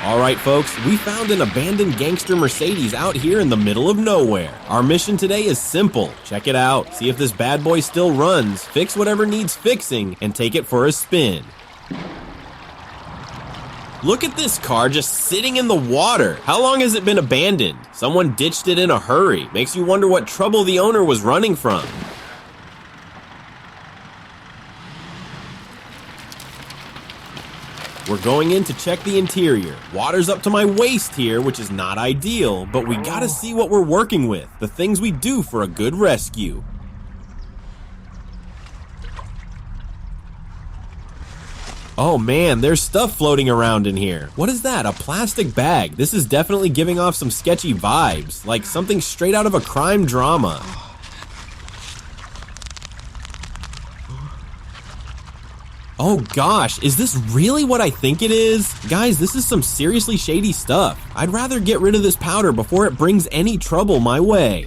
Alright folks, we found an abandoned Gangster Mercedes out here in the middle of nowhere. Our mission today is simple. Check it out, see if this bad boy still runs, fix whatever needs fixing, and take it for a spin. Look at this car just sitting in the water. How long has it been abandoned? Someone ditched it in a hurry. Makes you wonder what trouble the owner was running from. We're going in to check the interior. Water's up to my waist here, which is not ideal, but we gotta see what we're working with, the things we do for a good rescue. Oh man, there's stuff floating around in here. What is that, a plastic bag? This is definitely giving off some sketchy vibes, like something straight out of a crime drama. Oh gosh, is this really what I think it is? Guys, this is some seriously shady stuff. I'd rather get rid of this powder before it brings any trouble my way.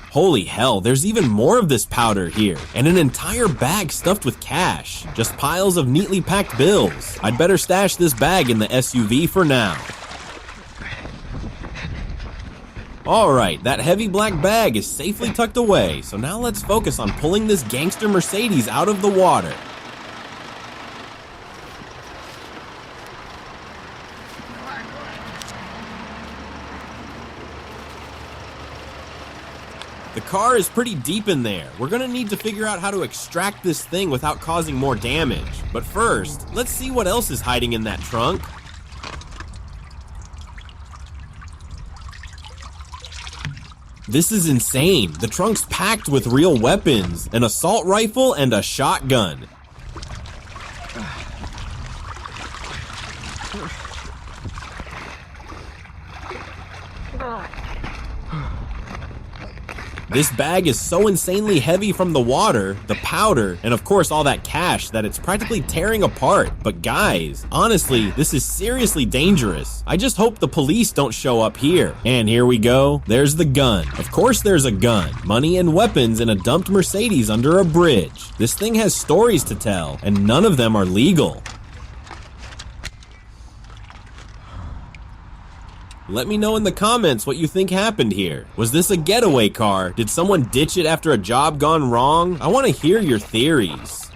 Holy hell, there's even more of this powder here, and an entire bag stuffed with cash. Just piles of neatly packed bills. I'd better stash this bag in the SUV for now. Alright, that heavy black bag is safely tucked away, so now let's focus on pulling this Gangster Mercedes out of the water. The car is pretty deep in there. We're gonna need to figure out how to extract this thing without causing more damage. But first, let's see what else is hiding in that trunk. This is insane. The trunk's packed with real weapons, an assault rifle and a shotgun. This bag is so insanely heavy from the water, the powder, and of course all that cash that it's practically tearing apart. But guys, honestly, this is seriously dangerous. I just hope the police don't show up here. And here we go. There's the gun. Of course there's a gun, money and weapons in a dumped Mercedes under a bridge. This thing has stories to tell, and none of them are legal. Let me know in the comments what you think happened here. Was this a getaway car? Did someone ditch it after a job gone wrong? I want to hear your theories.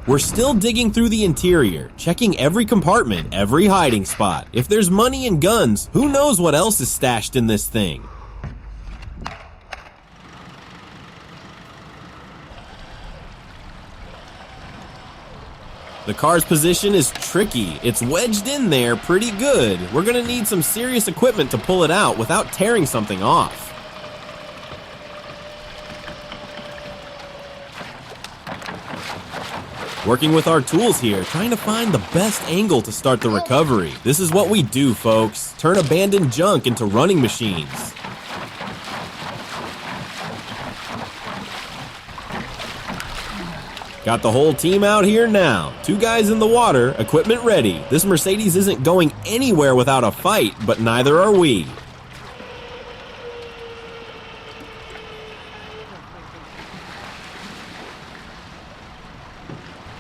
We're still digging through the interior, checking every compartment, every hiding spot. If there's money and guns, who knows what else is stashed in this thing? The car's position is tricky. It's wedged in there pretty good. We're gonna need some serious equipment to pull it out without tearing something off. Working with our tools here, trying to find the best angle to start the recovery. This is what we do, folks. Turn abandoned junk into running machines. Got the whole team out here now. 2 guys in the water, equipment ready. This Mercedes isn't going anywhere without a fight, but neither are we.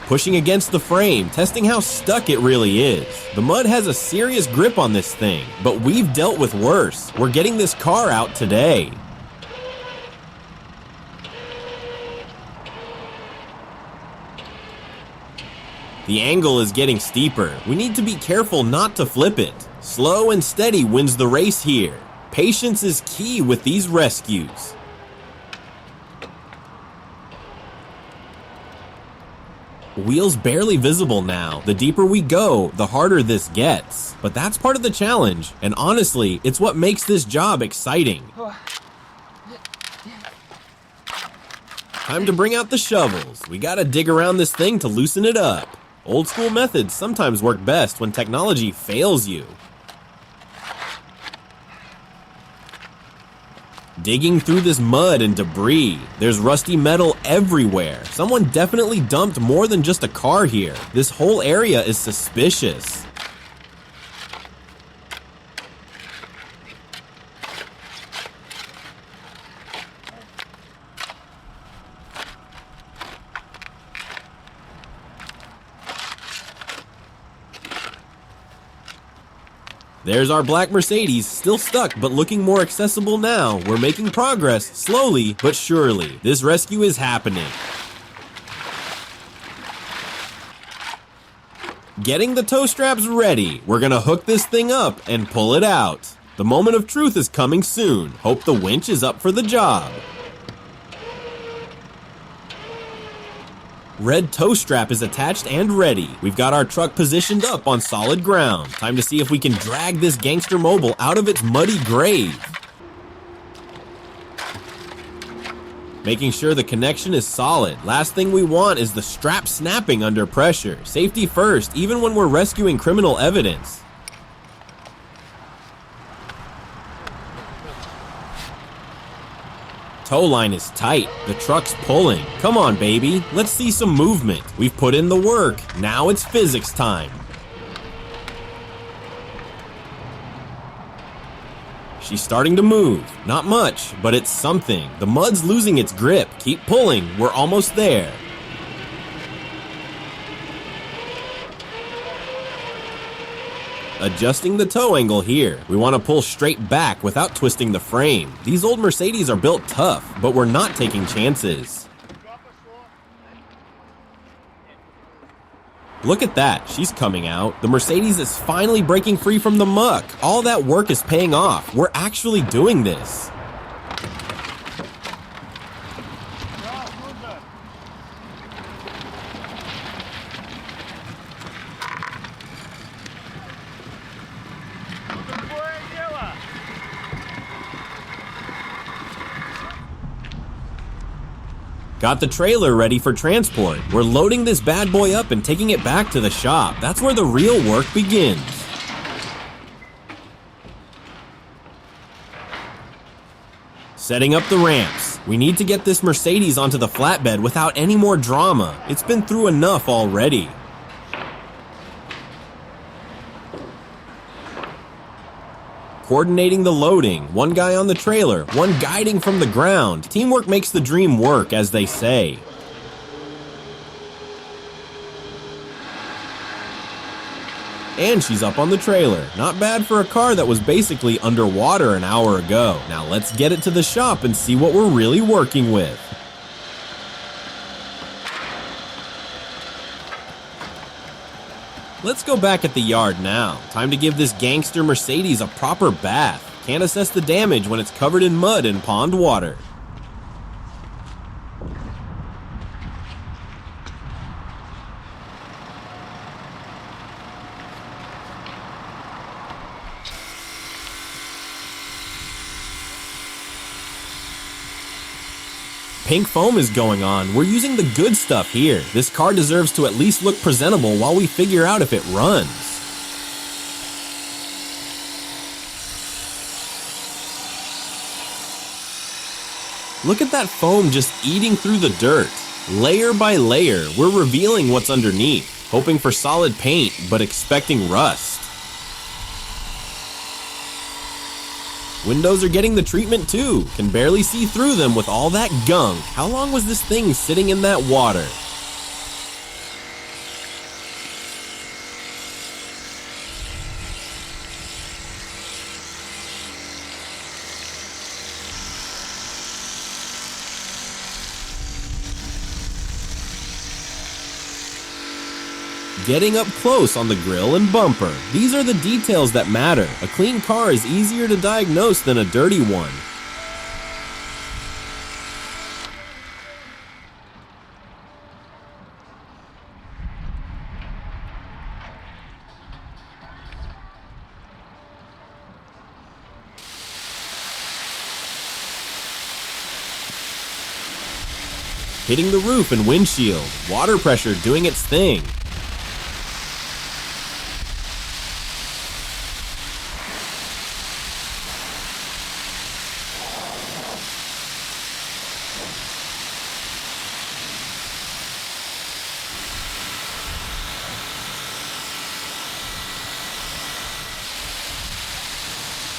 Pushing against the frame, testing how stuck it really is. The mud has a serious grip on this thing, but we've dealt with worse. We're getting this car out today. The angle is getting steeper. We need to be careful not to flip it. Slow and steady wins the race here. Patience is key with these rescues. Wheels barely visible now. The deeper we go, the harder this gets. But that's part of the challenge, and honestly, it's what makes this job exciting. Time to bring out the shovels. We gotta dig around this thing to loosen it up. Old school methods sometimes work best when technology fails you. Digging through this mud and debris. There's rusty metal everywhere. Someone definitely dumped more than just a car here. This whole area is suspicious. There's our black Mercedes, still stuck but looking more accessible now. We're making progress, slowly but surely. This rescue is happening. Getting the tow straps ready. We're gonna hook this thing up and pull it out. The moment of truth is coming soon. Hope the winch is up for the job. Red tow strap is attached and ready. We've got our truck positioned up on solid ground. Time to see if we can drag this Gangster mobile out of its muddy grave. Making sure the connection is solid. Last thing we want is the strap snapping under pressure. Safety first, even when we're rescuing criminal evidence. Tow line is tight. The truck's pulling. Come on, baby. Let's see some movement. We've put in the work. Now it's physics time. She's starting to move. Not much, but it's something. The mud's losing its grip. Keep pulling. We're almost there. Adjusting the tow angle here. We want to pull straight back without twisting the frame. These old Mercedes are built tough, but we're not taking chances. Look at that, she's coming out. The Mercedes is finally breaking free from the muck. All that work is paying off. We're actually doing this. Got the trailer ready for transport. We're loading this bad boy up and taking it back to the shop. That's where the real work begins. Setting up the ramps. We need to get this Mercedes onto the flatbed without any more drama. It's been through enough already. Coordinating the loading, one guy on the trailer, one guiding from the ground. Teamwork makes the dream work, as they say. And she's up on the trailer. Not bad for a car that was basically underwater an hour ago. Now let's get it to the shop and see what we're really working with. Let's go back at the yard now. Time to give this Gangster Mercedes a proper bath. Can't assess the damage when it's covered in mud and pond water. Pink foam is going on. We're using the good stuff here. This car deserves to at least look presentable while we figure out if it runs. Look at that foam just eating through the dirt. Layer by layer, we're revealing what's underneath, hoping for solid paint, but expecting rust. Windows are getting the treatment too. Can barely see through them with all that gunk. How long was this thing sitting in that water? Getting up close on the grille and bumper. These are the details that matter. A clean car is easier to diagnose than a dirty one. Hitting the roof and windshield. Water pressure doing its thing.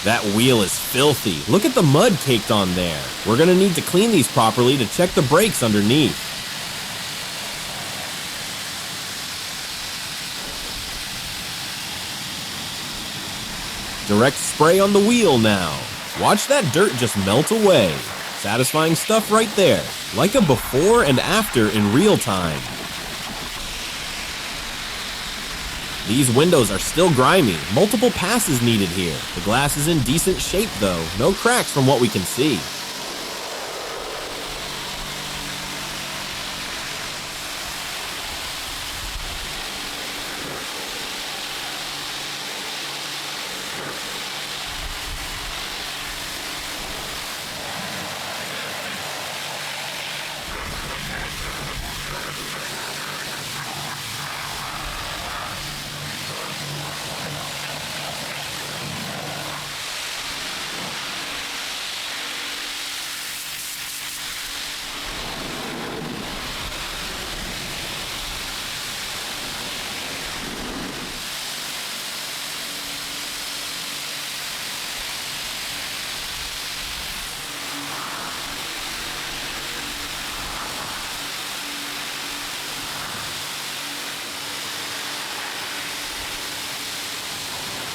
That wheel is filthy. Look at the mud caked on there. We're gonna need to clean these properly to check the brakes underneath. Direct spray on the wheel now. Watch that dirt just melt away. Satisfying stuff right there. Like a before and after in real time. These windows are still grimy. Multiple passes needed here. The glass is in decent shape though. No cracks from what we can see.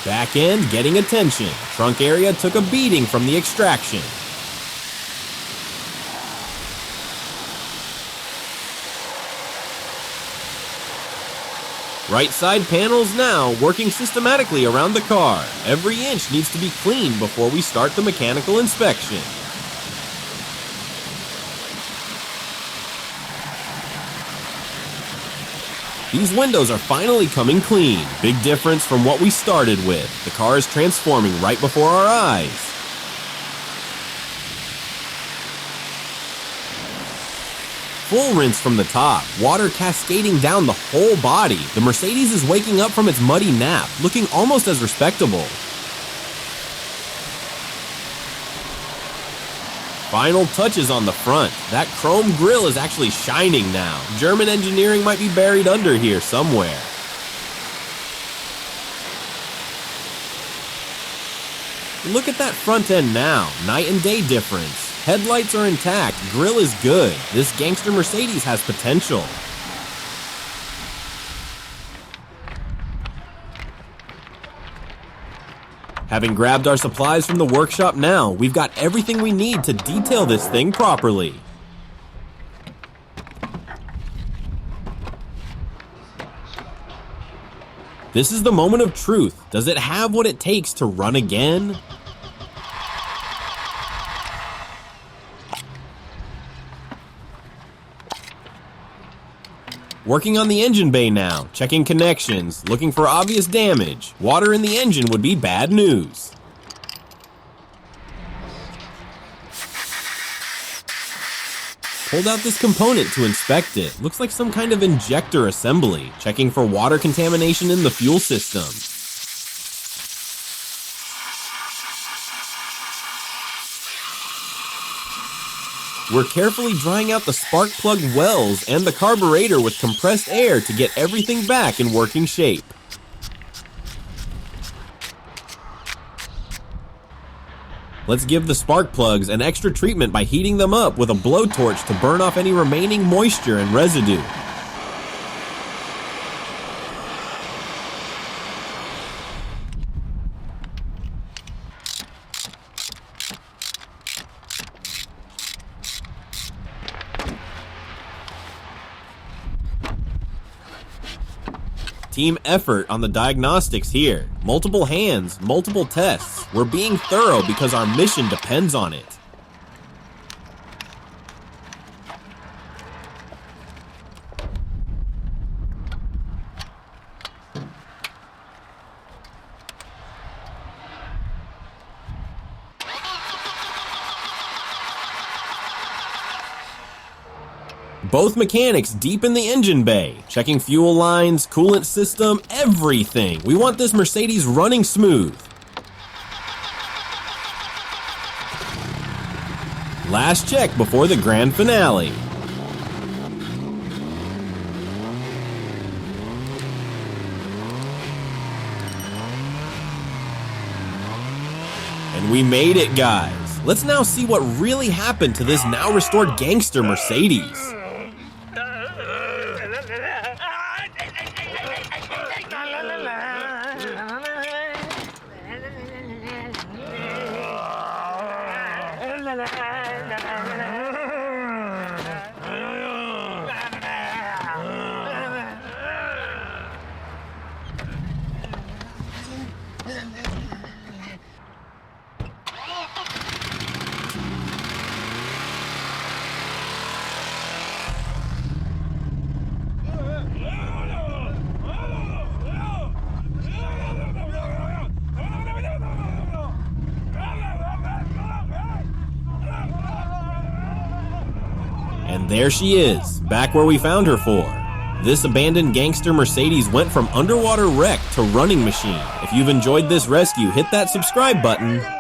Back end getting attention. Trunk area took a beating from the extraction. Right side panels now working systematically around the car. Every inch needs to be cleaned before we start the mechanical inspection. These windows are finally coming clean. Big difference from what we started with. The car is transforming right before our eyes. Full rinse from the top, water cascading down the whole body. The Mercedes is waking up from its muddy nap, looking almost as respectable. Final touches on the front. That chrome grille is actually shining now. German engineering might be buried under here somewhere. Look at that front end now. Night and day difference. Headlights are intact. Grille is good. This Gangster Mercedes has potential. Having grabbed our supplies from the workshop now, we've got everything we need to detail this thing properly. This is the moment of truth. Does it have what it takes to run again? Working on the engine bay now, checking connections, looking for obvious damage. Water in the engine would be bad news. Pulled out this component to inspect it. Looks like some kind of injector assembly. Checking for water contamination in the fuel system. We're carefully drying out the spark plug wells and the carburetor with compressed air to get everything back in working shape. Let's give the spark plugs an extra treatment by heating them up with a blowtorch to burn off any remaining moisture and residue. Team effort on the diagnostics here. Multiple hands, multiple tests. We're being thorough because our mission depends on it. Both mechanics deep in the engine bay, checking fuel lines, coolant system, everything. We want this Mercedes running smooth. Last check before the grand finale. And we made it, guys. Let's now see what really happened to this now restored Gangster Mercedes. And there she is, back where we found her for. This abandoned Gangster Mercedes went from underwater wreck to running machine. If you've enjoyed this rescue, hit that subscribe button.